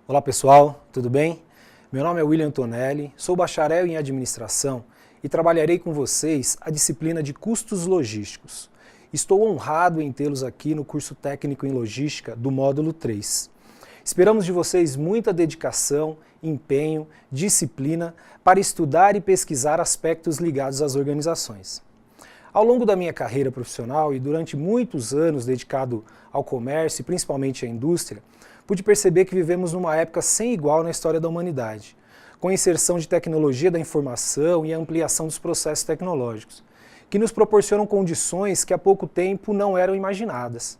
Olá pessoal, tudo bem? Meu nome é William Tonelli, sou bacharel em administração e trabalharei com vocês a disciplina de custos logísticos. Estou honrado em tê-los aqui no curso técnico em logística do módulo 3. Esperamos de vocês muita dedicação, empenho, disciplina para estudar e pesquisar aspectos ligados às organizações. Ao longo da minha carreira profissional e durante muitos anos dedicado ao comércio e principalmente à indústria, pude perceber que vivemos numa época sem igual na história da humanidade, com a inserção de tecnologia da informação e a ampliação dos processos tecnológicos, que nos proporcionam condições que há pouco tempo não eram imaginadas.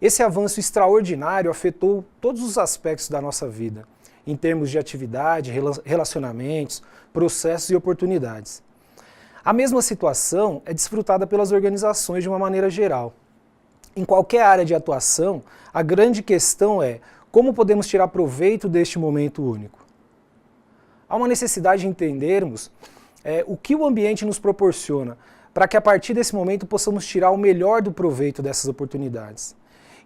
Esse avanço extraordinário afetou todos os aspectos da nossa vida, em termos de atividade, relacionamentos, processos e oportunidades. A mesma situação é desfrutada pelas organizações de uma maneira geral. Em qualquer área de atuação, a grande questão é como podemos tirar proveito deste momento único. Há uma necessidade de entendermos o que o ambiente nos proporciona, para que a partir desse momento possamos tirar o melhor do proveito dessas oportunidades.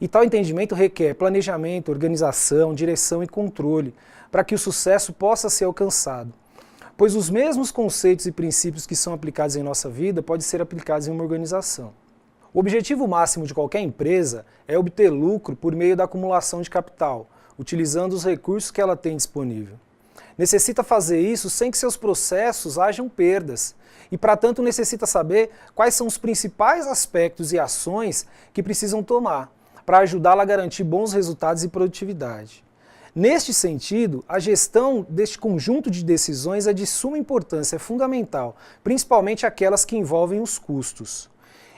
E tal entendimento requer planejamento, organização, direção e controle, para que o sucesso possa ser alcançado. Pois os mesmos conceitos e princípios que são aplicados em nossa vida podem ser aplicados em uma organização. O objetivo máximo de qualquer empresa é obter lucro por meio da acumulação de capital, utilizando os recursos que ela tem disponível. Necessita fazer isso sem que seus processos hajam perdas e, para tanto, necessita saber quais são os principais aspectos e ações que precisam tomar para ajudá-la a garantir bons resultados e produtividade. Neste sentido, a gestão deste conjunto de decisões é de suma importância, é fundamental, principalmente aquelas que envolvem os custos.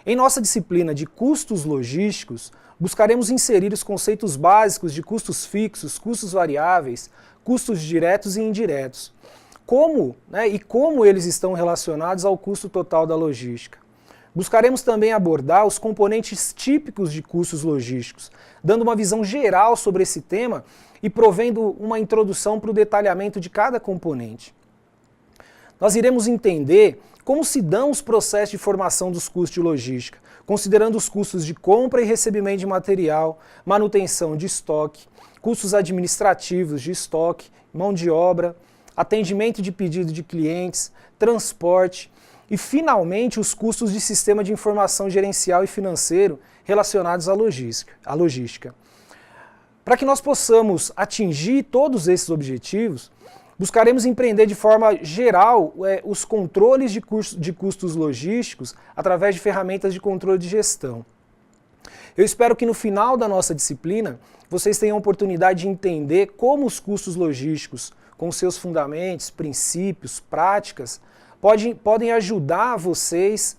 Em nossa disciplina de custos logísticos, buscaremos inserir os conceitos básicos de custos fixos, custos variáveis, custos diretos e indiretos. Como eles estão relacionados ao custo total da logística. Buscaremos também abordar os componentes típicos de custos logísticos, dando uma visão geral sobre esse tema e provendo uma introdução para o detalhamento de cada componente. Nós iremos entender como se dão os processos de formação dos custos de logística, considerando os custos de compra e recebimento de material, manutenção de estoque, custos administrativos de estoque, mão de obra, atendimento de pedido de clientes, transporte e, finalmente, os custos de sistema de informação gerencial e financeiro relacionados à logística. Para que nós possamos atingir todos esses objetivos, buscaremos empreender de forma geral os controles de custos logísticos através de ferramentas de controle de gestão. Eu espero que no final da nossa disciplina vocês tenham a oportunidade de entender como os custos logísticos, com seus fundamentos, princípios, práticas, podem ajudar vocês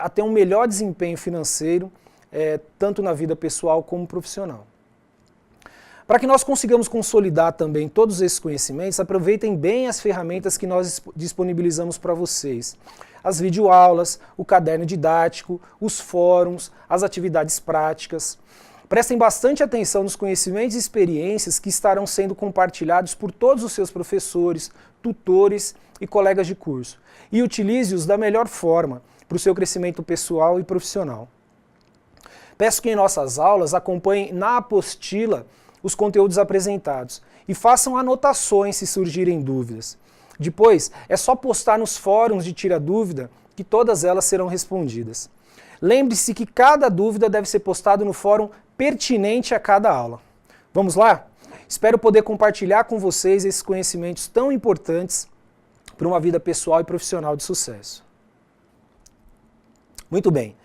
a ter um melhor desempenho financeiro, tanto na vida pessoal como profissional. Para que nós consigamos consolidar também todos esses conhecimentos, aproveitem bem as ferramentas que nós disponibilizamos para vocês. As videoaulas, o caderno didático, os fóruns, as atividades práticas. Prestem bastante atenção nos conhecimentos e experiências que estarão sendo compartilhados por todos os seus professores, tutores e colegas de curso. E utilize-os da melhor forma para o seu crescimento pessoal e profissional. Peço que em nossas aulas acompanhem na apostila os conteúdos apresentados e façam anotações se surgirem dúvidas. Depois, é só postar nos fóruns de Tira Dúvida que todas elas serão respondidas. Lembre-se que cada dúvida deve ser postada no fórum pertinente a cada aula. Vamos lá? Espero poder compartilhar com vocês esses conhecimentos tão importantes para uma vida pessoal e profissional de sucesso. Muito bem.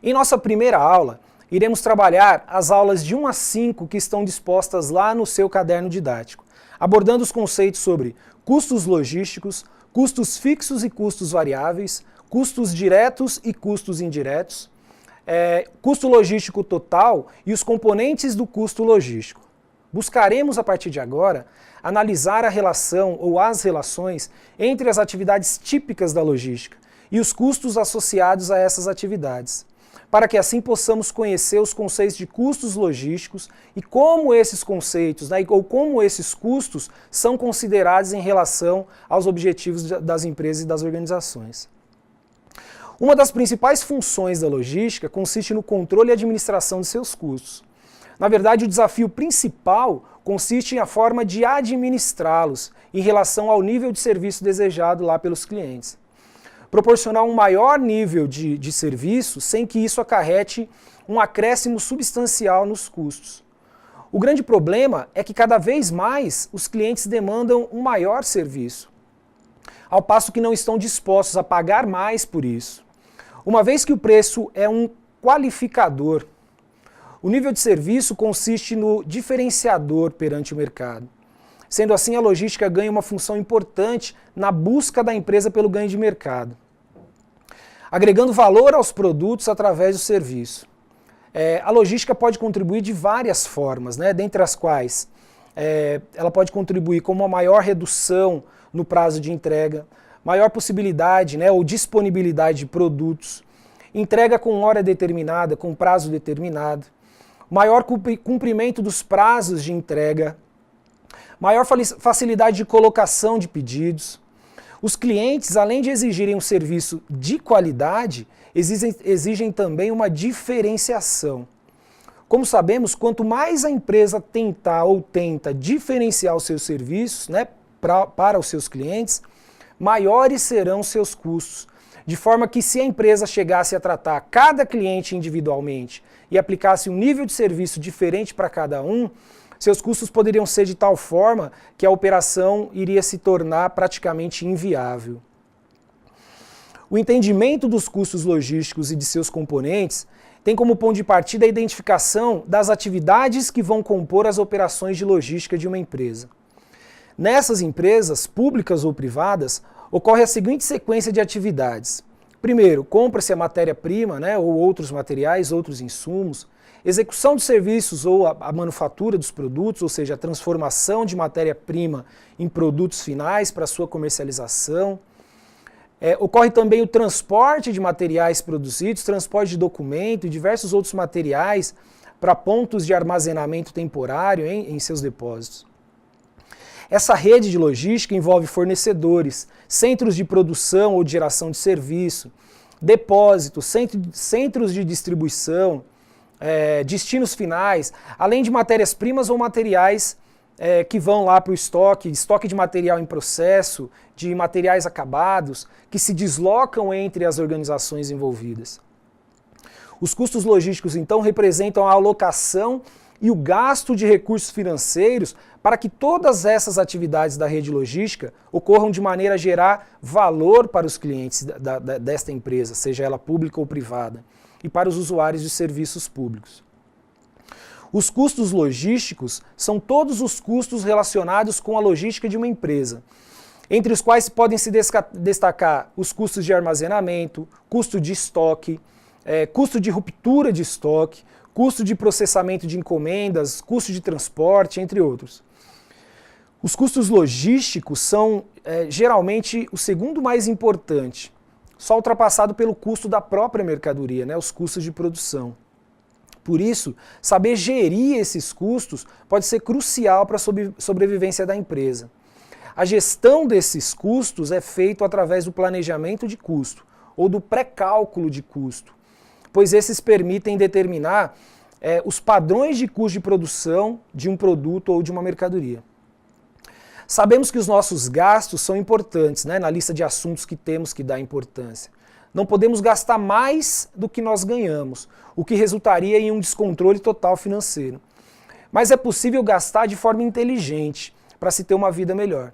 Em nossa primeira aula, iremos trabalhar as aulas de 1 a 5 que estão dispostas lá no seu caderno didático, abordando os conceitos sobre custos logísticos, custos fixos e custos variáveis, custos diretos e custos indiretos, custo logístico total e os componentes do custo logístico. Buscaremos, a partir de agora, analisar a relação ou as relações entre as atividades típicas da logística e os custos associados a essas atividades, para que assim possamos conhecer os conceitos de custos logísticos e como esses conceitos, ou como esses custos são considerados em relação aos objetivos das empresas e das organizações. Uma das principais funções da logística consiste no controle e administração de seus custos. Na verdade, o desafio principal consiste na forma de administrá-los em relação ao nível de serviço desejado lá pelos clientes. Proporcionar um maior nível de serviço sem que isso acarrete um acréscimo substancial nos custos. O grande problema é que cada vez mais os clientes demandam um maior serviço, ao passo que não estão dispostos a pagar mais por isso. Uma vez que o preço é um qualificador, o nível de serviço consiste no diferenciador perante o mercado. Sendo assim, a logística ganha uma função importante na busca da empresa pelo ganho de mercado, agregando valor aos produtos através do serviço. A logística pode contribuir de várias formas, né, dentre as quais ela pode contribuir com uma maior redução no prazo de entrega, maior possibilidade, né, ou disponibilidade de produtos, entrega com hora determinada, com prazo determinado, maior cumprimento dos prazos de entrega, maior facilidade de colocação de pedidos. Os clientes, além de exigirem um serviço de qualidade, exigem também uma diferenciação. Como sabemos, quanto mais a empresa tentar ou tenta diferenciar os seus serviços, né, para os seus clientes, maiores serão os seus custos. De forma que, se a empresa chegasse a tratar cada cliente individualmente e aplicasse um nível de serviço diferente para cada um, seus custos poderiam ser de tal forma que a operação iria se tornar praticamente inviável. O entendimento dos custos logísticos e de seus componentes tem como ponto de partida a identificação das atividades que vão compor as operações de logística de uma empresa. Nessas empresas, públicas ou privadas, ocorre a seguinte sequência de atividades. Primeiro, compra-se a matéria-prima, né, ou outros materiais, outros insumos, execução de serviços ou a manufatura dos produtos, ou seja, a transformação de matéria-prima em produtos finais para sua comercialização. Ocorre também o transporte de materiais produzidos, transporte de documento e diversos outros materiais para pontos de armazenamento temporário em seus depósitos. Essa rede de logística envolve fornecedores, centros de produção ou de geração de serviço, depósitos, centros de distribuição, destinos finais, além de matérias-primas ou materiais que vão lá para o estoque de material em processo, de materiais acabados, que se deslocam entre as organizações envolvidas. Os custos logísticos, então, representam a alocação e o gasto de recursos financeiros para que todas essas atividades da rede logística ocorram de maneira a gerar valor para os clientes desta empresa, seja ela pública ou privada, e para os usuários de serviços públicos. Os custos logísticos são todos os custos relacionados com a logística de uma empresa, entre os quais podem se destacar os custos de armazenamento, custo de estoque, custo de ruptura de estoque, custo de processamento de encomendas, custo de transporte, entre outros. Os custos logísticos são geralmente o segundo mais importante, só ultrapassado pelo custo da própria mercadoria, né, os custos de produção. Por isso, saber gerir esses custos pode ser crucial para a sobrevivência da empresa. A gestão desses custos é feita através do planejamento de custo ou do pré-cálculo de custo, pois esses permitem determinar os padrões de custo de produção de um produto ou de uma mercadoria. Sabemos que os nossos gastos são importantes, né, na lista de assuntos que temos que dar importância. Não podemos gastar mais do que nós ganhamos, o que resultaria em um descontrole total financeiro. Mas é possível gastar de forma inteligente, para se ter uma vida melhor.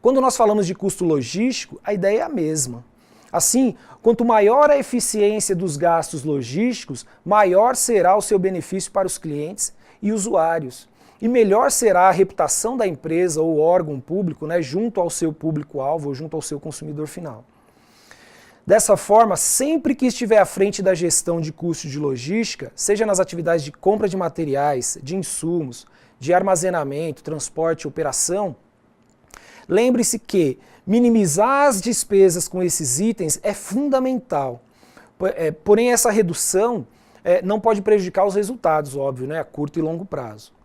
Quando nós falamos de custo logístico, a ideia é a mesma. Assim, quanto maior a eficiência dos gastos logísticos, maior será o seu benefício para os clientes e usuários. E melhor será a reputação da empresa ou órgão público, né, junto ao seu público-alvo ou junto ao seu consumidor final. Dessa forma, sempre que estiver à frente da gestão de custos de logística, seja nas atividades de compra de materiais, de insumos, de armazenamento, transporte e operação, lembre-se que minimizar as despesas com esses itens é fundamental. Porém, essa redução não pode prejudicar os resultados, óbvio, né, a curto e longo prazo.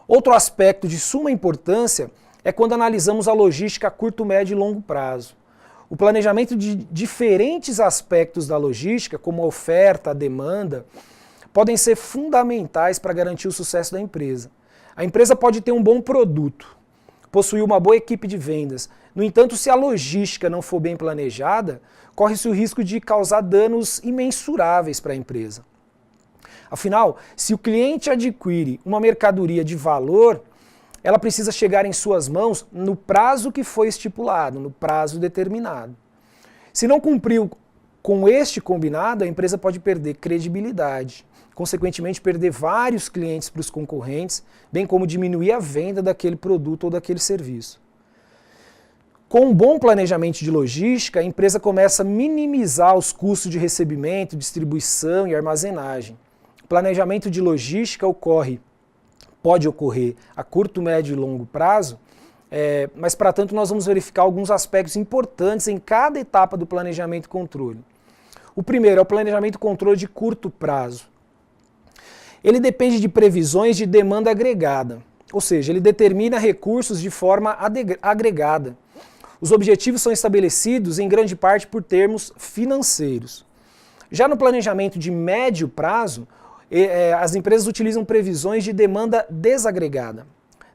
Outro aspecto de suma importância é quando analisamos a logística a curto, médio e longo prazo. O planejamento de diferentes aspectos da logística, como a oferta, a demanda, podem ser fundamentais para garantir o sucesso da empresa. A empresa pode ter um bom produto, possuir uma boa equipe de vendas. No entanto, se a logística não for bem planejada, corre-se o risco de causar danos imensuráveis para a empresa. Afinal, se o cliente adquire uma mercadoria de valor, ela precisa chegar em suas mãos no prazo que foi estipulado, no prazo determinado. Se não cumpriu com este combinado, a empresa pode perder credibilidade, consequentemente perder vários clientes para os concorrentes, bem como diminuir a venda daquele produto ou daquele serviço. Com um bom planejamento de logística, a empresa começa a minimizar os custos de recebimento, distribuição e armazenagem. O planejamento de logística pode ocorrer a curto, médio e longo prazo, mas para tanto nós vamos verificar alguns aspectos importantes em cada etapa do planejamento e controle. O primeiro é o planejamento e controle de curto prazo. Ele depende de previsões de demanda agregada, ou seja, ele determina recursos de forma agregada. Os objetivos são estabelecidos em grande parte por termos financeiros. Já no planejamento de médio prazo, as empresas utilizam previsões de demanda desagregada.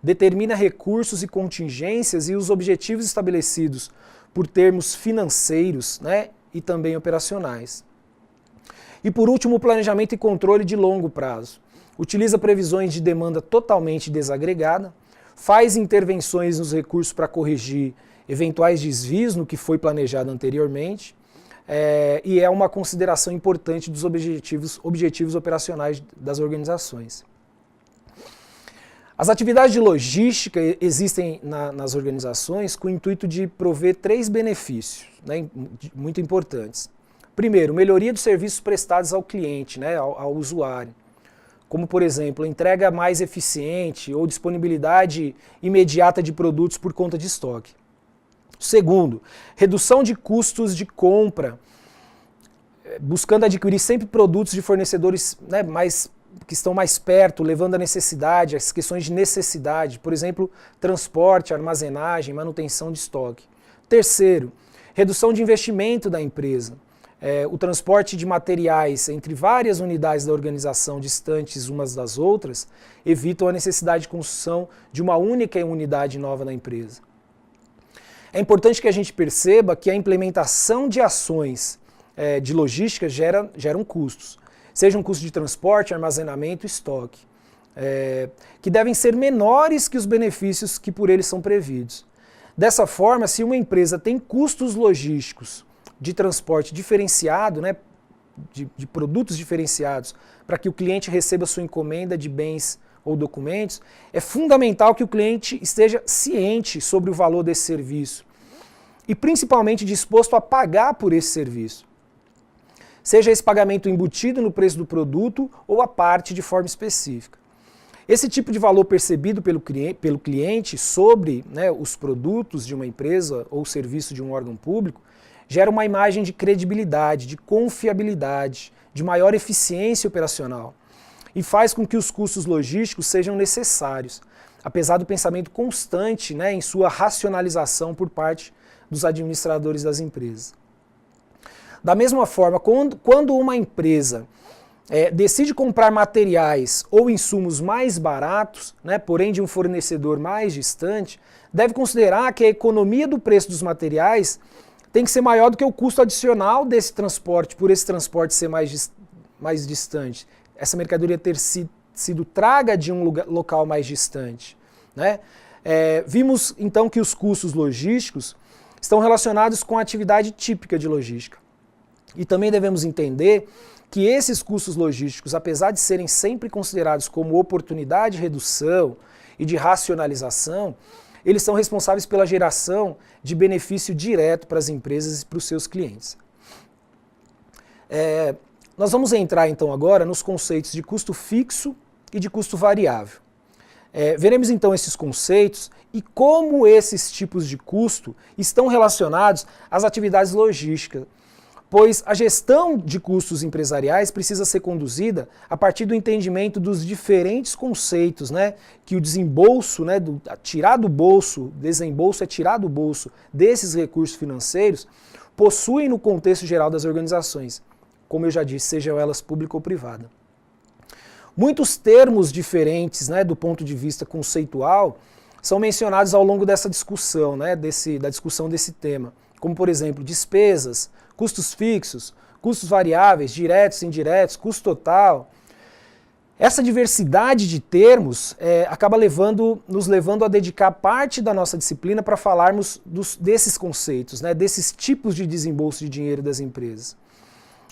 Determina recursos e contingências e os objetivos estabelecidos por termos financeiros, né, e também operacionais. E por último, o planejamento e controle de longo prazo. Utiliza previsões de demanda totalmente desagregada, faz intervenções nos recursos para corrigir eventuais desvios no que foi planejado anteriormente, e é uma consideração importante dos objetivos operacionais das organizações. As atividades de logística existem nas organizações com o intuito de prover 3 benefícios, né, muito importantes. Primeiro, melhoria dos serviços prestados ao cliente, né, ao usuário, como por exemplo, entrega mais eficiente ou disponibilidade imediata de produtos por conta de estoque. Segundo, redução de custos de compra, buscando adquirir sempre produtos de fornecedores, né, que estão mais perto, levando a necessidade, as questões de necessidade, por exemplo, transporte, armazenagem, manutenção de estoque. Terceiro, redução de investimento da empresa. O transporte de materiais entre várias unidades da organização distantes umas das outras evitam a necessidade de construção de uma única unidade nova na empresa. É importante que a gente perceba que a implementação de ações de logística geram custos, seja um custo de transporte, armazenamento e estoque, que devem ser menores que os benefícios que por eles são previstos. Dessa forma, se uma empresa tem custos logísticos de transporte diferenciado, né, de produtos diferenciados, para que o cliente receba sua encomenda de bens ou documentos, é fundamental que o cliente esteja ciente sobre o valor desse serviço e principalmente disposto a pagar por esse serviço. Seja esse pagamento embutido no preço do produto ou à parte de forma específica. Esse tipo de valor percebido pelo cliente sobre, né, os produtos de uma empresa ou serviço de um órgão público gera uma imagem de credibilidade, de confiabilidade, de maior eficiência operacional e faz com que os custos logísticos sejam necessários, apesar do pensamento constante, né, em sua racionalização por parte dos administradores das empresas. Da mesma forma, quando uma empresa decide comprar materiais ou insumos mais baratos, né, porém de um fornecedor mais distante, deve considerar que a economia do preço dos materiais tem que ser maior do que o custo adicional desse transporte, por esse transporte ser mais distante. Essa mercadoria ter sido traga de um local mais distante, né? Vimos então que os custos logísticos estão relacionados com a atividade típica de logística. E também devemos entender que esses custos logísticos, apesar de serem sempre considerados como oportunidade de redução e de racionalização, eles são responsáveis pela geração de benefício direto para as empresas e para os seus clientes. Nós vamos entrar então agora nos conceitos de custo fixo e de custo variável. Veremos então esses conceitos e como esses tipos de custo estão relacionados às atividades logísticas, pois a gestão de custos empresariais precisa ser conduzida a partir do entendimento dos diferentes conceitos, né, que o desembolso, né, tirar do bolso, desembolso é tirar do bolso desses recursos financeiros, possuem no contexto geral das organizações, como eu já disse, sejam elas pública ou privada. Muitos termos diferentes, né, do ponto de vista conceitual são mencionados ao longo dessa discussão, né, da discussão desse tema, como por exemplo despesas, custos fixos, custos variáveis, diretos, indiretos, custo total. Essa diversidade de termos acaba nos levando a dedicar parte da nossa disciplina para falarmos desses conceitos, né, desses tipos de desembolso de dinheiro das empresas.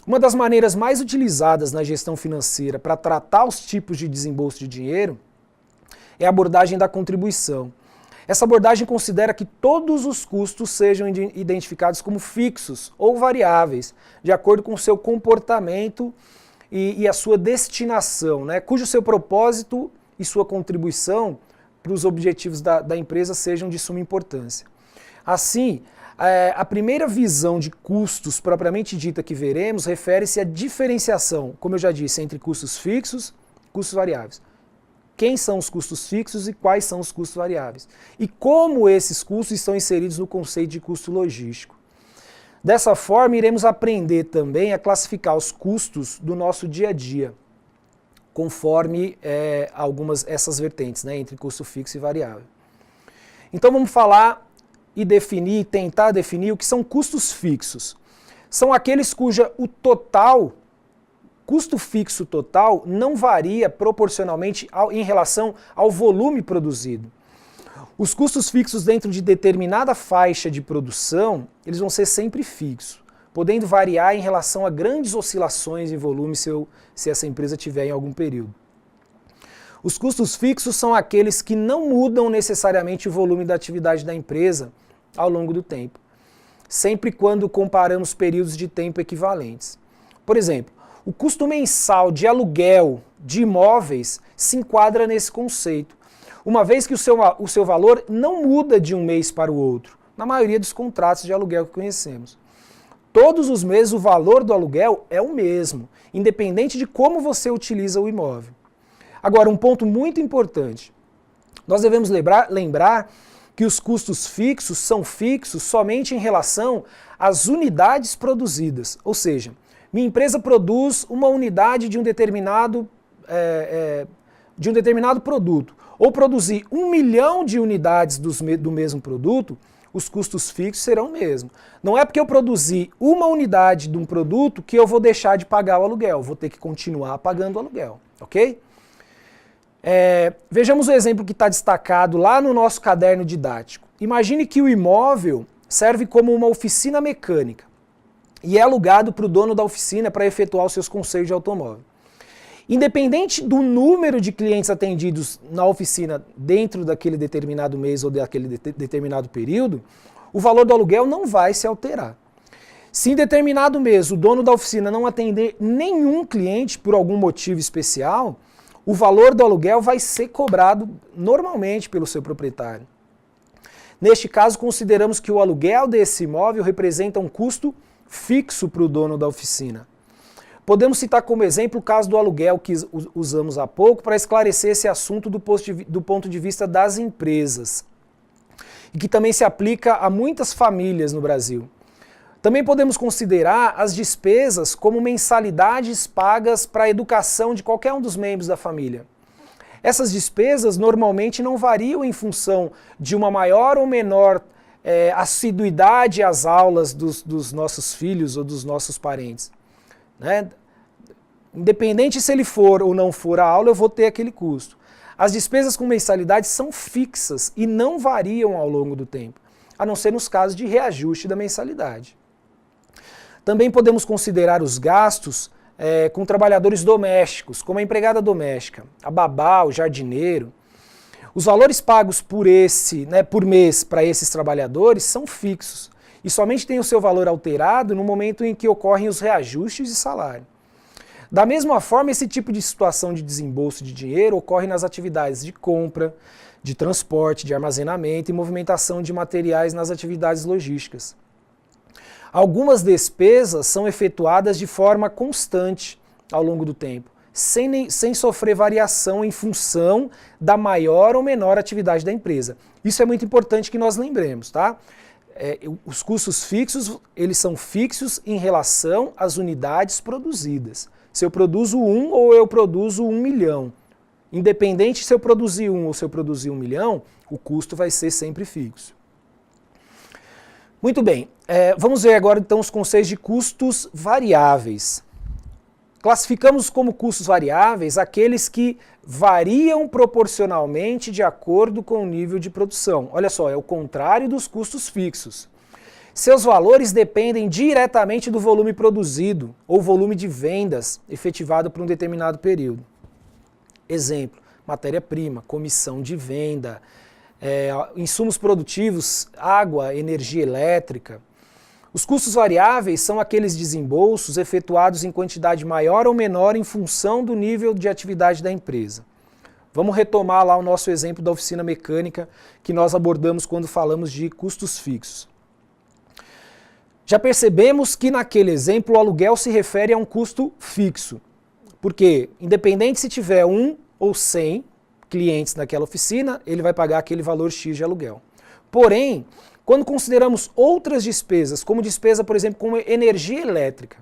Uma das maneiras mais utilizadas na gestão financeira para tratar os tipos de desembolso de dinheiro é a abordagem da contribuição. Essa abordagem considera que todos os custos sejam identificados como fixos ou variáveis, de acordo com o seu comportamento e a sua destinação, né, cujo seu propósito e sua contribuição para os objetivos da empresa sejam de suma importância. Assim, a primeira visão de custos propriamente dita que veremos refere-se à diferenciação, como eu já disse, entre custos fixos e custos variáveis. Quem são os custos fixos e quais são os custos variáveis? E como esses custos estão inseridos no conceito de custo logístico. Dessa forma, iremos aprender também a classificar os custos do nosso dia a dia, conforme essas vertentes, né, entre custo fixo e variável. Então vamos falar e tentar definir o que são custos fixos. São aqueles cujo custo fixo total não varia proporcionalmente em relação ao volume produzido. Os custos fixos dentro de determinada faixa de produção, eles vão ser sempre fixos, podendo variar em relação a grandes oscilações em volume se essa empresa tiver em algum período. Os custos fixos são aqueles que não mudam necessariamente o volume da atividade da empresa ao longo do tempo, sempre quando comparamos períodos de tempo equivalentes. Por exemplo, o custo mensal de aluguel de imóveis se enquadra nesse conceito, uma vez que o seu valor não muda de um mês para o outro, na maioria dos contratos de aluguel que conhecemos. Todos os meses o valor do aluguel é o mesmo, independente de como você utiliza o imóvel. Agora, um ponto muito importante, nós devemos lembrar que os custos fixos são fixos somente em relação às unidades produzidas. Ou seja, minha empresa produz uma unidade de um determinado produto. Ou produzir 1 milhão de unidades do mesmo produto, os custos fixos serão o mesmo. Não é porque eu produzi uma unidade de um produto que eu vou deixar de pagar o aluguel. Vou ter que continuar pagando o aluguel. Ok? Vejamos o exemplo que está destacado lá no nosso caderno didático. Imagine que o imóvel serve como uma oficina mecânica e é alugado para o dono da oficina para efetuar os seus consertos de automóvel. Independente do número de clientes atendidos na oficina dentro daquele determinado mês ou daquele determinado período, o valor do aluguel não vai se alterar. Se em determinado mês o dono da oficina não atender nenhum cliente por algum motivo especial, o valor do aluguel vai ser cobrado normalmente pelo seu proprietário. Neste caso, consideramos que o aluguel desse imóvel representa um custo fixo para o dono da oficina. Podemos citar como exemplo o caso do aluguel que usamos há pouco para esclarecer esse assunto do ponto de vista das empresas, e que também se aplica a muitas famílias no Brasil. Também podemos considerar as despesas como mensalidades pagas para a educação de qualquer um dos membros da família. Essas despesas normalmente não variam em função de uma maior ou menor assiduidade às aulas dos nossos filhos ou dos nossos parentes. Né? Independente se ele for ou não for à aula, eu vou ter aquele custo. As despesas com mensalidade são fixas e não variam ao longo do tempo, a não ser nos casos de reajuste da mensalidade. Também podemos considerar os gastos com trabalhadores domésticos, como a empregada doméstica, a babá, o jardineiro. Os valores pagos por mês para esses trabalhadores são fixos e somente têm o seu valor alterado no momento em que ocorrem os reajustes de salário. Da mesma forma, esse tipo de situação de desembolso de dinheiro ocorre nas atividades de compra, de transporte, de armazenamento e movimentação de materiais nas atividades logísticas. Algumas despesas são efetuadas de forma constante ao longo do tempo, sem sofrer variação em função da maior ou menor atividade da empresa. Isso é muito importante que nós lembremos, tá? Os custos fixos, eles são fixos em relação às unidades produzidas. se eu produzo 1 ou eu produzo 1 milhão. Independente se eu produzir 1 ou se eu produzir 1 milhão, o custo vai ser sempre fixo. Muito bem, vamos ver agora então os conceitos de custos variáveis. Classificamos como custos variáveis aqueles que variam proporcionalmente de acordo com o nível de produção. Olha só, é o contrário dos custos fixos. Seus valores dependem diretamente do volume produzido ou volume de vendas efetivado por um determinado período. Exemplo, matéria-prima, comissão de venda, insumos produtivos, água, energia elétrica. Os custos variáveis são aqueles desembolsos efetuados em quantidade maior ou menor em função do nível de atividade da empresa. Vamos retomar lá o nosso exemplo da oficina mecânica que nós abordamos quando falamos de custos fixos. Já percebemos que naquele exemplo o aluguel se refere a um custo fixo, porque independente se tiver 1 ou 100 clientes naquela oficina, ele vai pagar aquele valor X de aluguel. Porém, quando consideramos outras despesas, como despesa, por exemplo, com energia elétrica,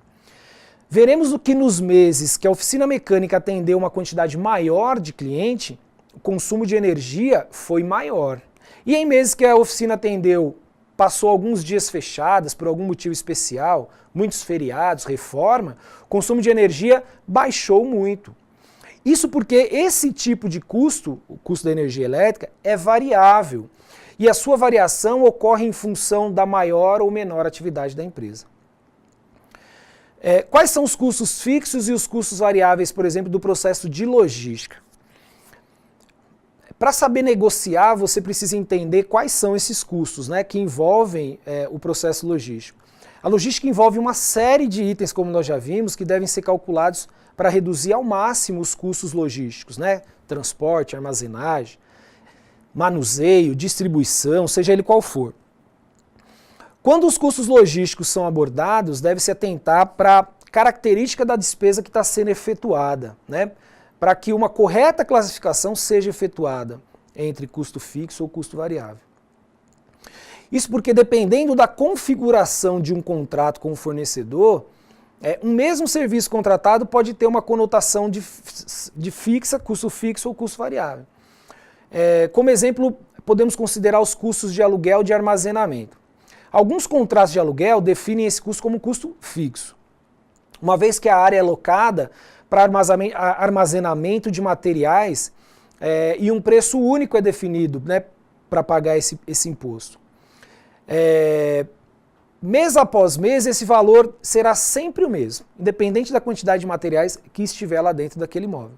veremos que nos meses que a oficina mecânica atendeu uma quantidade maior de cliente, o consumo de energia foi maior. E em meses que a oficina atendeu, passou alguns dias fechadas por algum motivo especial, muitos feriados, reforma, o consumo de energia baixou muito. Isso porque esse tipo de custo, o custo da energia elétrica, é variável. E a sua variação ocorre em função da maior ou menor atividade da empresa. Quais são os custos fixos e os custos variáveis, por exemplo, do processo de logística? Para saber negociar, você precisa entender quais são esses custos, né, que envolvem o processo logístico. A logística envolve uma série de itens, como nós já vimos, que devem ser calculados para reduzir ao máximo os custos logísticos, né? Transporte, armazenagem, manuseio, distribuição, seja ele qual for. Quando os custos logísticos são abordados, deve-se atentar para a característica da despesa que está sendo efetuada, né? Para que uma correta classificação seja efetuada entre custo fixo ou custo variável. Isso porque dependendo da configuração de um contrato com o fornecedor, um mesmo serviço contratado pode ter uma conotação de fixa, custo fixo ou custo variável. Como exemplo, podemos considerar os custos de aluguel de armazenamento. Alguns contratos de aluguel definem esse custo como custo fixo, uma vez que a área é alocada para armazenamento de materiais e um preço único é definido, né, para pagar esse imposto. Mês após mês, esse valor será sempre o mesmo, independente da quantidade de materiais que estiver lá dentro daquele imóvel.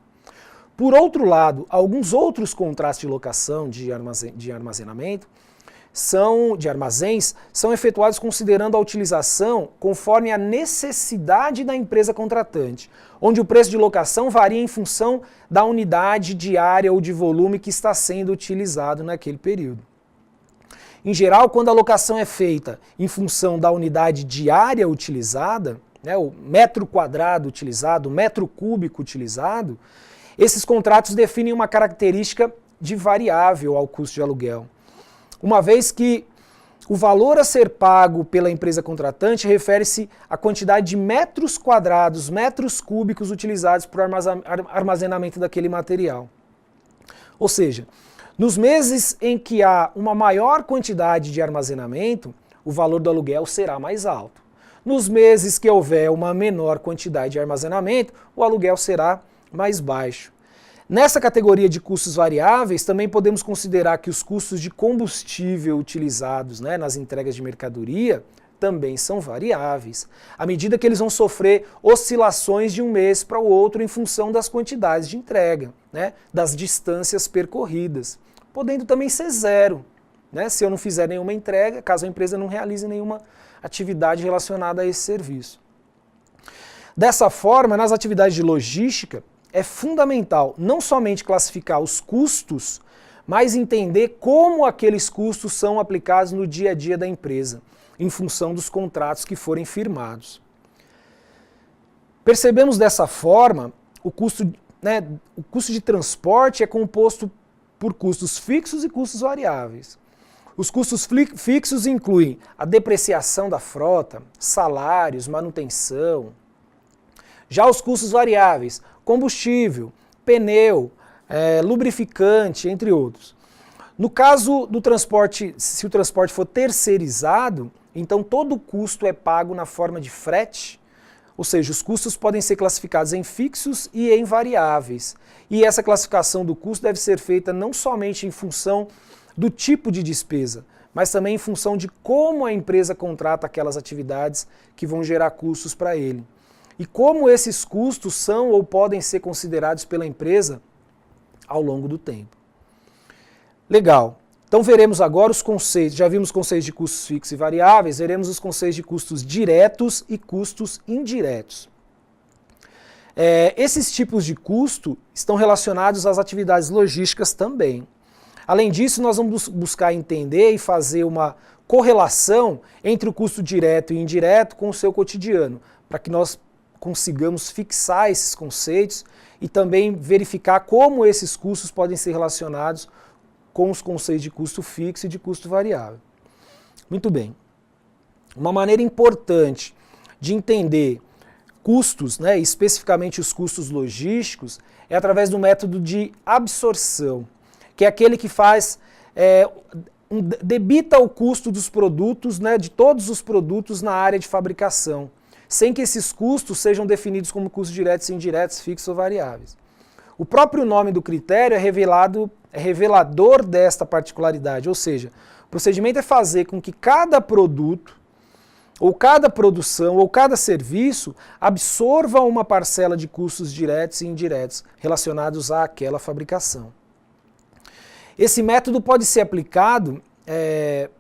Por outro lado, alguns outros contratos de locação de armazenamento, de armazéns, são efetuados considerando a utilização conforme a necessidade da empresa contratante, onde o preço de locação varia em função da unidade diária ou de volume que está sendo utilizado naquele período. Em geral, quando a locação é feita em função da unidade diária utilizada, né, o metro quadrado utilizado, o metro cúbico utilizado, esses contratos definem uma característica de variável ao custo de aluguel, uma vez que o valor a ser pago pela empresa contratante refere-se à quantidade de metros quadrados, metros cúbicos utilizados para o armazenamento daquele material. Ou seja, nos meses em que há uma maior quantidade de armazenamento, o valor do aluguel será mais alto. Nos meses que houver uma menor quantidade de armazenamento, o aluguel será mais baixo. Nessa categoria de custos variáveis, também podemos considerar que os custos de combustível utilizados, né, nas entregas de mercadoria também são variáveis, à medida que eles vão sofrer oscilações de um mês para o outro em função das quantidades de entrega, né, das distâncias percorridas, podendo também ser zero, né, se eu não fizer nenhuma entrega, caso a empresa não realize nenhuma atividade relacionada a esse serviço. Dessa forma, nas atividades de logística, é fundamental não somente classificar os custos, mas entender como aqueles custos são aplicados no dia a dia da empresa, em função dos contratos que forem firmados. Percebemos dessa forma, o custo de transporte é composto por custos fixos e custos variáveis. Os custos fixos incluem a depreciação da frota, salários, manutenção. Já os custos variáveis, combustível, pneu, lubrificante, entre outros. No caso do transporte, se o transporte for terceirizado, então todo o custo é pago na forma de frete, ou seja, os custos podem ser classificados em fixos e em variáveis. E essa classificação do custo deve ser feita não somente em função do tipo de despesa, mas também em função de como a empresa contrata aquelas atividades que vão gerar custos para ele. E como esses custos são ou podem ser considerados pela empresa ao longo do tempo. Legal. Então veremos agora os conceitos, já vimos conceitos de custos fixos e variáveis, veremos os conceitos de custos diretos e custos indiretos. Esses tipos de custo estão relacionados às atividades logísticas também. Além disso, nós vamos buscar entender e fazer uma correlação entre o custo direto e indireto com o seu cotidiano, para que nós consigamos fixar esses conceitos e também verificar como esses custos podem ser relacionados com os conceitos de custo fixo e de custo variável. Muito bem. Uma maneira importante de entender custos, especificamente os custos logísticos, é através do método de absorção, que é aquele que faz, debita o custo dos produtos, de todos os produtos na área de fabricação, sem que esses custos sejam definidos como custos diretos e indiretos, fixos ou variáveis. O próprio nome do critério é revelador desta particularidade, ou seja, o procedimento é fazer com que cada produto, ou cada produção, ou cada serviço absorva uma parcela de custos diretos e indiretos relacionados àquela fabricação. Esse método pode ser aplicado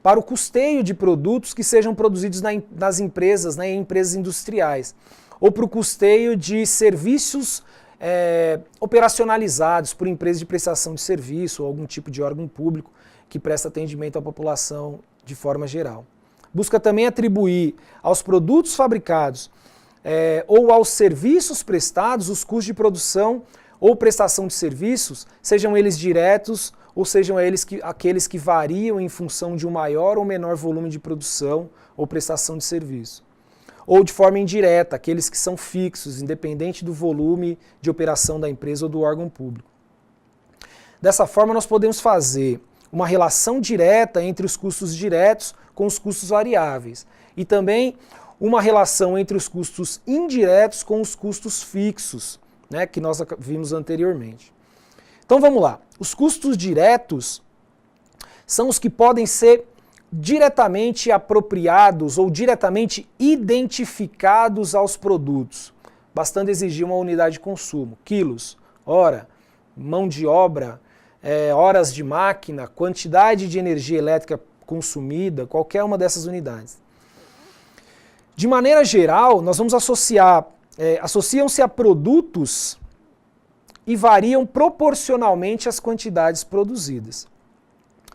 para o custeio de produtos que sejam produzidos nas empresas, em empresas industriais, ou para o custeio de serviços operacionalizados por empresas de prestação de serviço ou algum tipo de órgão público que presta atendimento à população de forma geral. Busca também atribuir aos produtos fabricados ou aos serviços prestados os custos de produção ou prestação de serviços, sejam eles diretos ou sejam eles aqueles que variam em função de um maior ou menor volume de produção ou prestação de serviço. Ou de forma indireta, aqueles que são fixos, independente do volume de operação da empresa ou do órgão público. Dessa forma, nós podemos fazer uma relação direta entre os custos diretos com os custos variáveis e também uma relação entre os custos indiretos com os custos fixos, que nós vimos anteriormente. Então vamos lá. Os custos diretos são os que podem ser diretamente apropriados ou diretamente identificados aos produtos, bastando exigir uma unidade de consumo, quilos, hora, mão de obra, horas de máquina, quantidade de energia elétrica consumida, qualquer uma dessas unidades. De maneira geral, nós vamos associam-se a produtos e variam proporcionalmente às quantidades produzidas.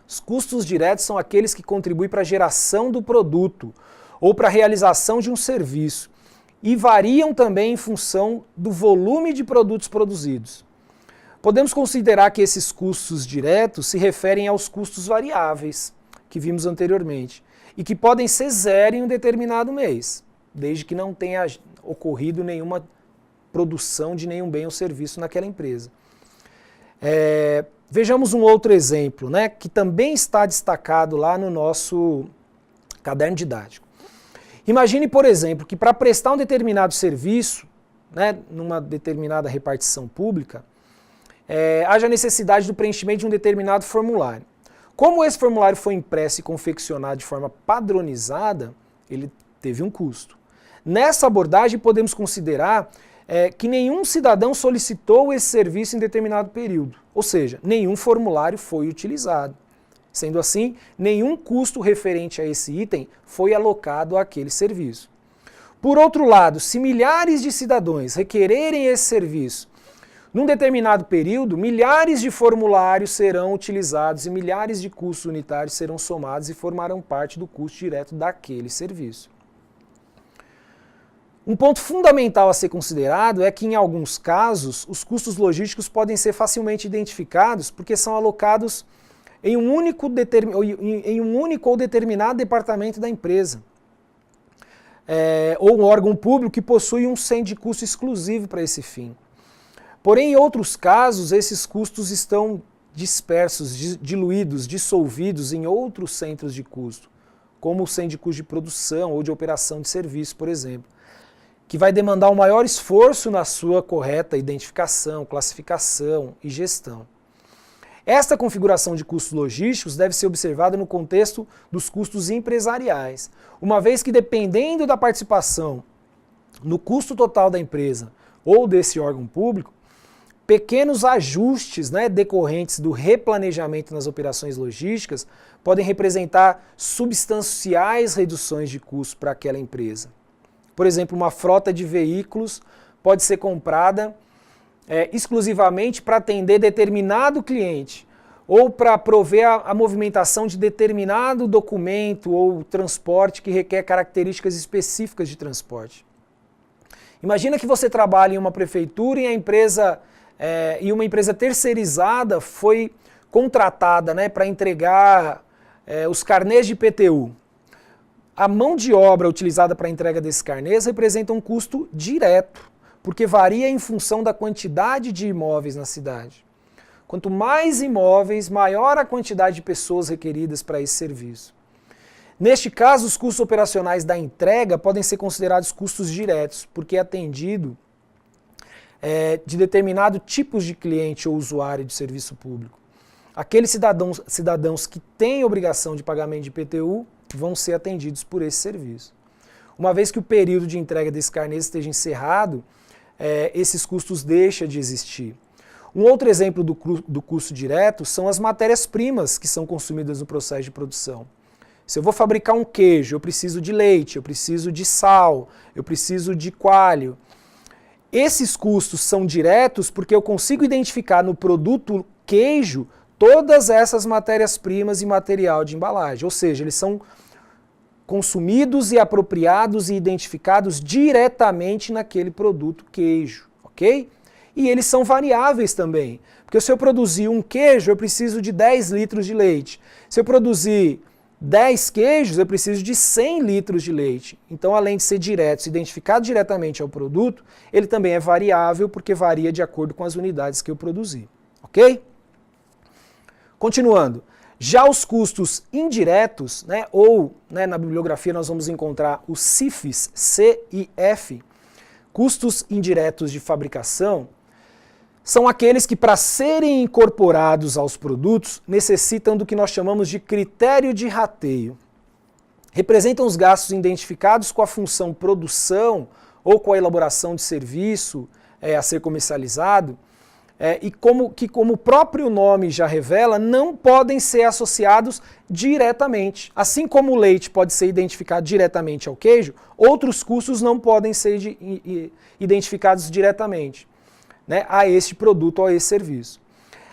Os custos diretos são aqueles que contribuem para a geração do produto ou para a realização de um serviço e variam também em função do volume de produtos produzidos. Podemos considerar que esses custos diretos se referem aos custos variáveis, que vimos anteriormente, e que podem ser zero em um determinado mês, desde que não tenha ocorrido nenhuma produção de nenhum bem ou serviço naquela empresa. Vejamos um outro exemplo, que também está destacado lá no nosso caderno didático. Imagine, por exemplo, que para prestar um determinado serviço, numa determinada repartição pública, haja necessidade do preenchimento de um determinado formulário. Como esse formulário foi impresso e confeccionado de forma padronizada, ele teve um custo. Nessa abordagem, podemos considerar que nenhum cidadão solicitou esse serviço em determinado período, ou seja, nenhum formulário foi utilizado. Sendo assim, nenhum custo referente a esse item foi alocado àquele serviço. Por outro lado, se milhares de cidadãos requererem esse serviço num determinado período, milhares de formulários serão utilizados e milhares de custos unitários serão somados e formarão parte do custo direto daquele serviço. Um ponto fundamental a ser considerado é que, em alguns casos, os custos logísticos podem ser facilmente identificados porque são alocados em um único ou determinado departamento da empresa. ou um órgão público que possui um centro de custo exclusivo para esse fim. Porém, em outros casos, esses custos estão dispersos, diluídos, dissolvidos em outros centros de custo, como o centro de custo de produção ou de operação de serviço, por exemplo, que vai demandar um maior esforço na sua correta identificação, classificação e gestão. Esta configuração de custos logísticos deve ser observada no contexto dos custos empresariais, uma vez que, dependendo da participação no custo total da empresa ou desse órgão público, pequenos ajustes, decorrentes do replanejamento nas operações logísticas podem representar substanciais reduções de custo para aquela empresa. Por exemplo, uma frota de veículos pode ser comprada exclusivamente para atender determinado cliente ou para prover a movimentação de determinado documento ou transporte que requer características específicas de transporte. Imagina que você trabalha em uma prefeitura e uma empresa terceirizada foi contratada para entregar os carnês de IPTU. A mão de obra utilizada para a entrega desses carnês representa um custo direto, porque varia em função da quantidade de imóveis na cidade. Quanto mais imóveis, maior a quantidade de pessoas requeridas para esse serviço. Neste caso, os custos operacionais da entrega podem ser considerados custos diretos, porque é atendido de determinado tipos de cliente ou usuário de serviço público. Aqueles cidadãos que têm obrigação de pagamento de IPTU vão ser atendidos por esse serviço. Uma vez que o período de entrega desse carnês esteja encerrado, esses custos deixam de existir. Um outro exemplo do custo direto são as matérias-primas que são consumidas no processo de produção. Se eu vou fabricar um queijo, eu preciso de leite, eu preciso de sal, eu preciso de coalho. Esses custos são diretos porque eu consigo identificar no produto queijo todas essas matérias-primas e material de embalagem, ou seja, eles são consumidos e apropriados e identificados diretamente naquele produto queijo, ok? E eles são variáveis também, porque se eu produzir um queijo, eu preciso de 10 litros de leite. Se eu produzir 10 queijos, eu preciso de 100 litros de leite. Então, além de ser direto, identificado diretamente ao produto, ele também é variável, porque varia de acordo com as unidades que eu produzi, ok? Continuando. Já os custos indiretos, na bibliografia nós vamos encontrar os CIFs, C e F, custos indiretos de fabricação, são aqueles que, para serem incorporados aos produtos, necessitam do que nós chamamos de critério de rateio. Representam os gastos identificados com a função produção ou com a elaboração de serviço a ser comercializado, e como o próprio nome já revela, não podem ser associados diretamente. Assim como o leite pode ser identificado diretamente ao queijo, outros custos não podem ser identificados diretamente a este produto ou a esse serviço.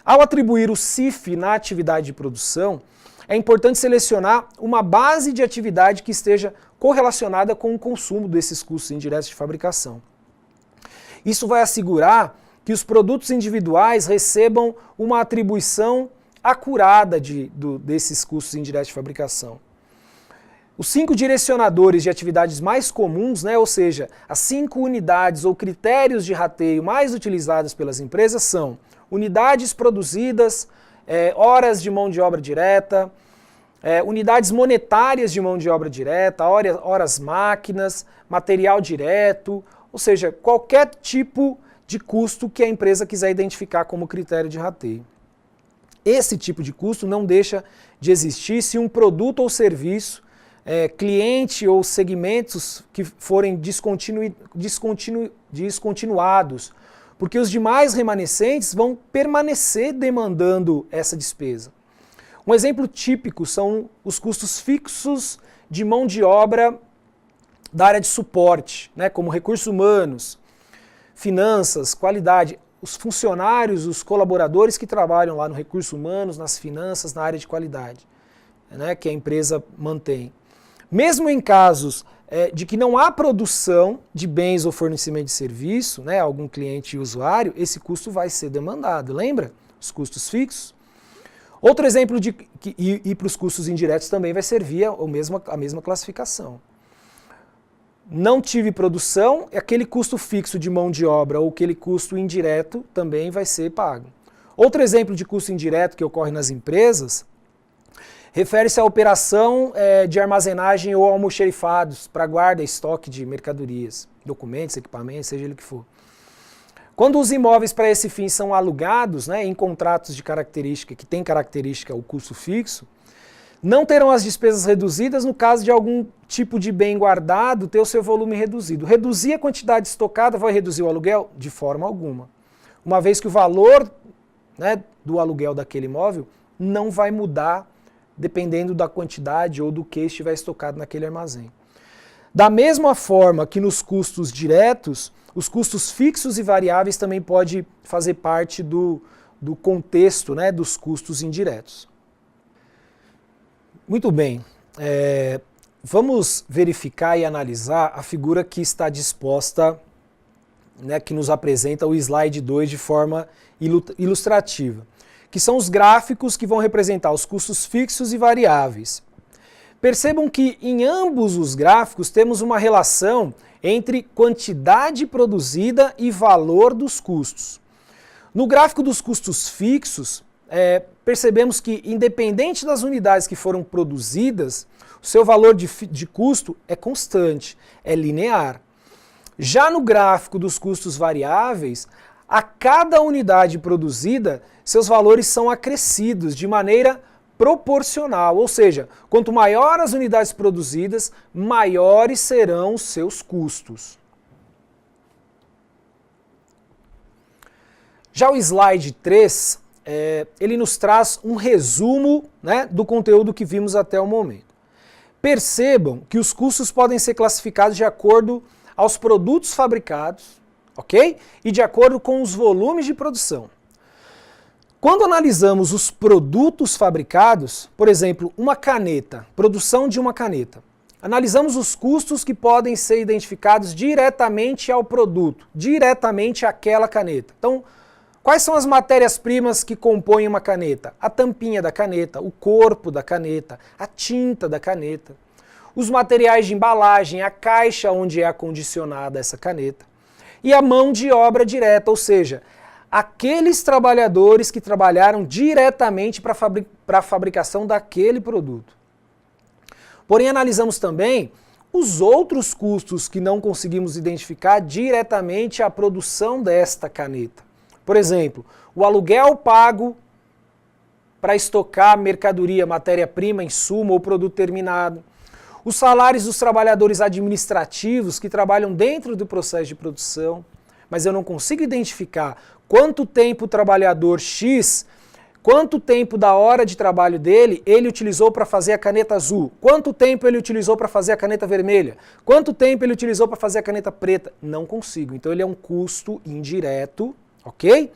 Ao atribuir o CIF na atividade de produção, é importante selecionar uma base de atividade que esteja correlacionada com o consumo desses custos indiretos de fabricação. Isso vai assegurar que os produtos individuais recebam uma atribuição acurada desses custos indiretos de fabricação. Os 5 direcionadores de atividades mais comuns, ou seja, as 5 unidades ou critérios de rateio mais utilizados pelas empresas são unidades produzidas, horas de mão de obra direta, unidades monetárias de mão de obra direta, horas máquinas, material direto, ou seja, qualquer tipo de custo que a empresa quiser identificar como critério de rateio. Esse tipo de custo não deixa de existir se um produto ou serviço, cliente ou segmentos que forem descontinuados, porque os demais remanescentes vão permanecer demandando essa despesa. Um exemplo típico são os custos fixos de mão de obra da área de suporte, como recursos humanos, finanças, qualidade, os funcionários, os colaboradores que trabalham lá no recursos humanos, nas finanças, na área de qualidade, que a empresa mantém. Mesmo em casos de que não há produção de bens ou fornecimento de serviço, algum cliente e usuário, esse custo vai ser demandado. Lembra? Os custos fixos. Outro exemplo e para os custos indiretos também vai servir a mesma classificação. não tive produção, aquele custo fixo de mão de obra ou aquele custo indireto também vai ser pago. Outro exemplo de custo indireto que ocorre nas empresas refere-se à operação de armazenagem ou almoxerifados para guarda e estoque de mercadorias, documentos, equipamentos, seja ele que for. Quando os imóveis para esse fim são alugados, né, em contratos de característica, que tem característica o custo fixo, não terão as despesas reduzidas no caso de algum tipo de bem guardado ter o seu volume reduzido. Reduzir a quantidade estocada vai reduzir o aluguel? De forma alguma. Uma vez que o valor, né, do aluguel daquele imóvel não vai mudar dependendo da quantidade ou do que estiver estocado naquele armazém. Da mesma forma que nos custos diretos, os custos fixos e variáveis também podem fazer parte do contexto, né, dos custos indiretos. Muito bem, vamos verificar e analisar a figura que está disposta, né, que nos apresenta o slide 2 de forma ilustrativa, que são os gráficos que vão representar os custos fixos e variáveis. Percebam que em ambos os gráficos temos uma relação entre quantidade produzida e valor dos custos. No gráfico dos custos fixos, percebemos que, independente das unidades que foram produzidas, o seu valor de custo é constante, é linear. Já no gráfico dos custos variáveis, a cada unidade produzida, seus valores são acrescidos de maneira proporcional, ou seja, quanto maior as unidades produzidas, maiores serão os seus custos. Já o slide 3, ele nos traz um resumo, né, do conteúdo que vimos até o momento. Percebam que os custos podem ser classificados de acordo aos produtos fabricados, ok? E de acordo com os volumes de produção. Quando analisamos os produtos fabricados, por exemplo, uma caneta, produção de uma caneta, analisamos os custos que podem ser identificados diretamente ao produto, diretamente àquela caneta. Então, quais são as matérias-primas que compõem uma caneta? A tampinha da caneta, o corpo da caneta, a tinta da caneta, os materiais de embalagem, a caixa onde é acondicionada essa caneta e a mão de obra direta, ou seja, aqueles trabalhadores que trabalharam diretamente para a fabricação daquele produto. Porém, analisamos também os outros custos que não conseguimos identificar diretamente à produção desta caneta. Por exemplo, o aluguel pago para estocar mercadoria, matéria-prima, insumo ou produto terminado, os salários dos trabalhadores administrativos que trabalham dentro do processo de produção, mas eu não consigo identificar quanto tempo o trabalhador X, quanto tempo da hora de trabalho dele ele utilizou para fazer a caneta azul, quanto tempo ele utilizou para fazer a caneta vermelha, quanto tempo ele utilizou para fazer a caneta preta. Não consigo. Então ele é um custo indireto, ok?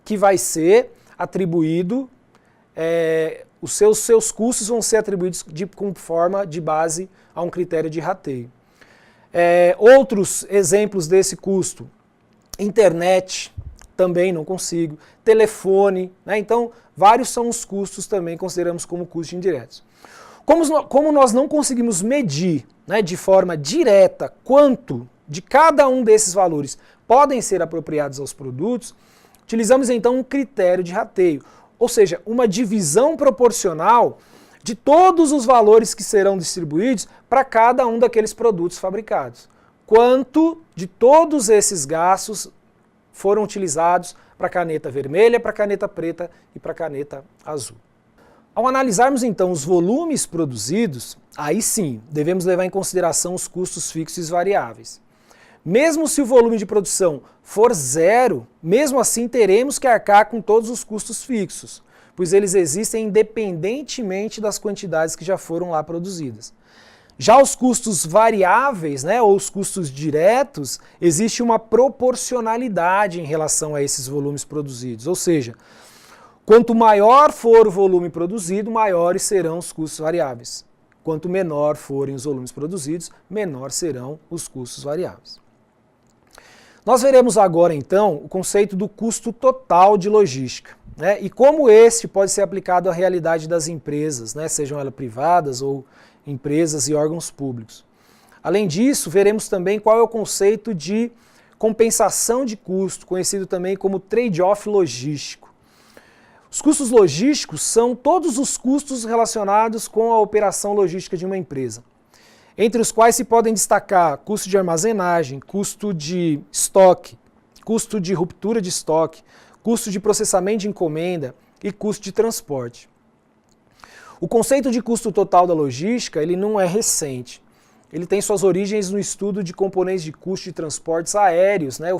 Que vai ser atribuído, os seus custos vão ser atribuídos com forma de base a um critério de rateio. Outros exemplos desse custo: internet, também não consigo, telefone, né? Então vários são os custos também consideramos como custos indiretos. Como nós não conseguimos medir, né, de forma direta quanto de cada um desses valores podem ser apropriados aos produtos, utilizamos então um critério de rateio, ou seja, uma divisão proporcional de todos os valores que serão distribuídos para cada um daqueles produtos fabricados. Quanto de todos esses gastos foram utilizados para a caneta vermelha, para a caneta preta e para a caneta azul. Ao analisarmos então os volumes produzidos, aí sim devemos levar em consideração os custos fixos e variáveis. Mesmo se o volume de produção for zero, mesmo assim teremos que arcar com todos os custos fixos, pois eles existem independentemente das quantidades que já foram lá produzidas. Já os custos variáveis, né, ou os custos diretos, existe uma proporcionalidade em relação a esses volumes produzidos, ou seja, quanto maior for o volume produzido, maiores serão os custos variáveis. Quanto menor forem os volumes produzidos, menor serão os custos variáveis. Nós veremos agora então o conceito do custo total de logística, né, e como este pode ser aplicado à realidade das empresas, né, sejam elas privadas ou empresas e órgãos públicos. Além disso, veremos também qual é o conceito de compensação de custo, conhecido também como trade-off logístico. Os custos logísticos são todos os custos relacionados com a operação logística de uma empresa, entre os quais se podem destacar custo de armazenagem, custo de estoque, custo de ruptura de estoque, custo de processamento de encomenda e custo de transporte. O conceito de custo total da logística, ele não é recente. Ele tem suas origens no estudo de componentes de custo de transportes aéreos, né,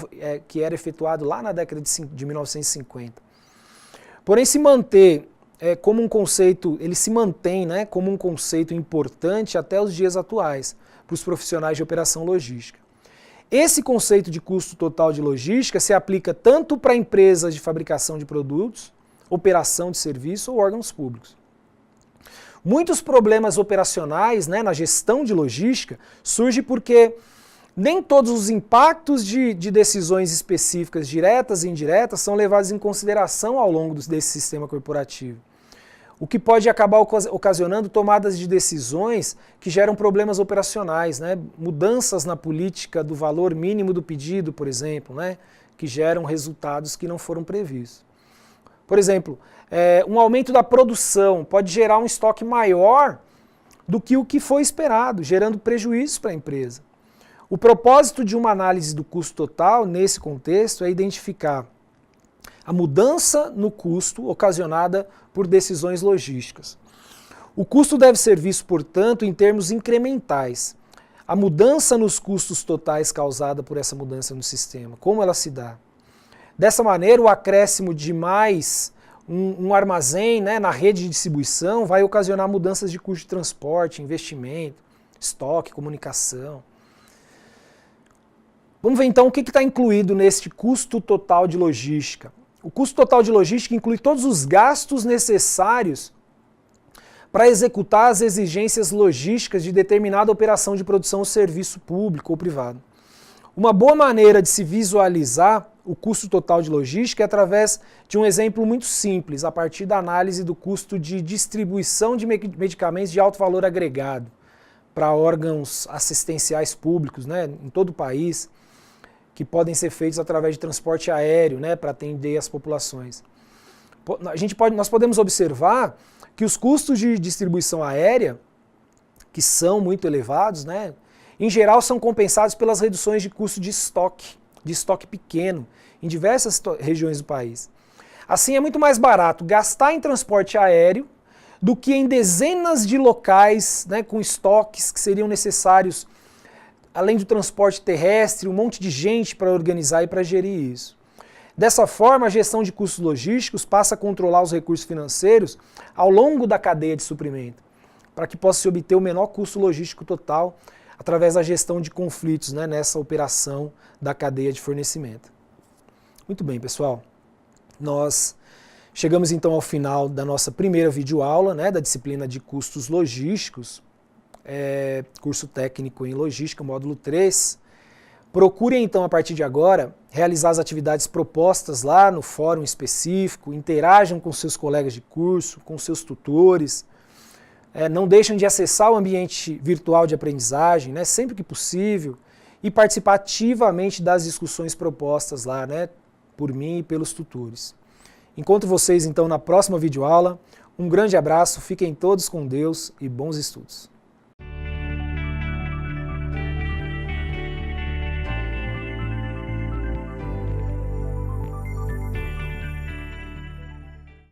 que era efetuado lá na década de 1950. Porém, se mantém como um conceito, ele se mantém, né, como um conceito importante até os dias atuais para os profissionais de operação logística. Esse conceito de custo total de logística se aplica tanto para empresas de fabricação de produtos, operação de serviço ou órgãos públicos. Muitos problemas operacionais, né, na gestão de logística surgem porque nem todos os impactos de decisões específicas, diretas e indiretas, são levados em consideração ao longo desse sistema corporativo. O que pode acabar ocasionando tomadas de decisões que geram problemas operacionais, né, mudanças na política do valor mínimo do pedido, por exemplo, né, que geram resultados que não foram previstos. Por exemplo, um aumento da produção pode gerar um estoque maior do que o que foi esperado, gerando prejuízos para a empresa. O propósito de uma análise do custo total, nesse contexto, é identificar a mudança no custo ocasionada por decisões logísticas. O custo deve ser visto, portanto, em termos incrementais. A mudança nos custos totais causada por essa mudança no sistema, como ela se dá. Dessa maneira, o acréscimo de mais um armazém, né, na rede de distribuição vai ocasionar mudanças de custo de transporte, investimento, estoque, comunicação. Vamos ver então o que está incluído neste custo total de logística. O custo total de logística inclui todos os gastos necessários para executar as exigências logísticas de determinada operação de produção ou serviço público ou privado. Uma boa maneira de se visualizar o custo total de logística é através de um exemplo muito simples, a partir da análise do custo de distribuição de medicamentos de alto valor agregado para órgãos assistenciais públicos, né, em todo o país, que podem ser feitos através de transporte aéreo, né, para atender as populações. Nós podemos observar que os custos de distribuição aérea, que são muito elevados, né, em geral são compensados pelas reduções de custo de estoque pequeno, em diversas regiões do país. Assim, é muito mais barato gastar em transporte aéreo do que em dezenas de locais, né, com estoques que seriam necessários, além do transporte terrestre, um monte de gente para organizar e para gerir isso. Dessa forma, a gestão de custos logísticos passa a controlar os recursos financeiros ao longo da cadeia de suprimento, para que possa se obter o menor custo logístico total através da gestão de conflitos, né, nessa operação da cadeia de fornecimento. Muito bem, pessoal. Nós chegamos então ao final da nossa primeira videoaula, né, da disciplina de custos logísticos, curso técnico em logística, módulo 3. Procurem então, a partir de agora, realizar as atividades propostas lá no fórum específico, interajam com seus colegas de curso, com seus tutores, não deixem de acessar o ambiente virtual de aprendizagem, né, sempre que possível, e participar ativamente das discussões propostas lá, né, por mim e pelos tutores. Encontro vocês então na próxima videoaula. Um grande abraço, fiquem todos com Deus e bons estudos.